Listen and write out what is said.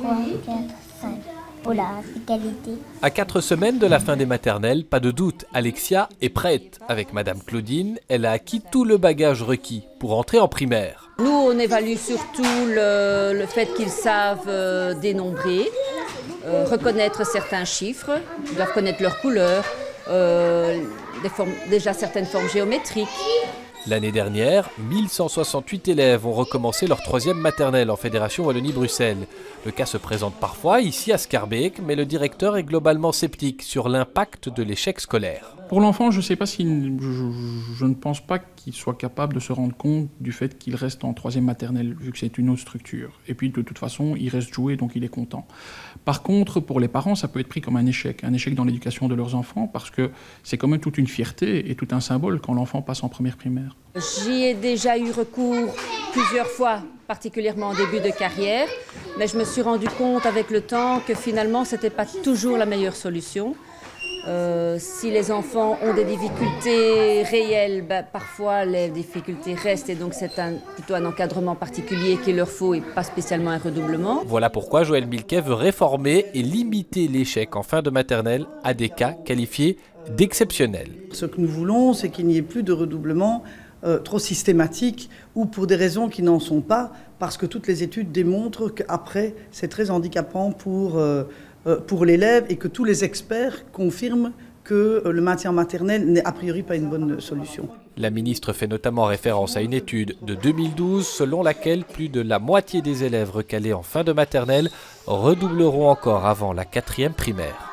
3, 4, 5 pour la égalité. À 4 semaines de la fin des maternelles, pas de doute, Alexia est prête. Avec Madame Claudine, elle a acquis tout le bagage requis pour entrer en primaire. Nous, on évalue surtout le fait qu'ils savent dénombrer, reconnaître certains chiffres, ils doivent connaître leurs couleurs, déjà certaines formes géométriques. L'année dernière, 1168 élèves ont recommencé leur 3e maternelle en Fédération Wallonie-Bruxelles. Le cas se présente parfois ici à Schaerbeek, mais le directeur est globalement sceptique sur l'impact de l'échec scolaire. Pour l'enfant, je ne pense pas qu'il soit capable de se rendre compte du fait qu'il reste en 3e maternelle, vu que c'est une autre structure. Et puis de toute façon, il reste joué, donc il est content. Par contre, pour les parents, ça peut être pris comme un échec dans l'éducation de leurs enfants, parce que c'est quand même toute une fierté et tout un symbole quand l'enfant passe en première primaire. J'y ai déjà eu recours plusieurs fois, particulièrement en début de carrière, mais je me suis rendu compte avec le temps que finalement, ce n'était pas toujours la meilleure solution. Si les enfants ont des difficultés réelles, parfois les difficultés restent et donc c'est plutôt un encadrement particulier qu'il leur faut et pas spécialement un redoublement. Voilà pourquoi Joël Milquet veut réformer et limiter l'échec en fin de maternelle à des cas qualifiés d'exceptionnels. Ce que nous voulons, c'est qu'il n'y ait plus de redoublement trop systématique ou pour des raisons qui n'en sont pas, parce que toutes les études démontrent qu'après, c'est très handicapant pour l'élève et que tous les experts confirment que le maintien maternel n'est a priori pas une bonne solution. La ministre fait notamment référence à une étude de 2012 selon laquelle plus de la moitié des élèves recalés en fin de maternelle redoubleront encore avant la 4e primaire.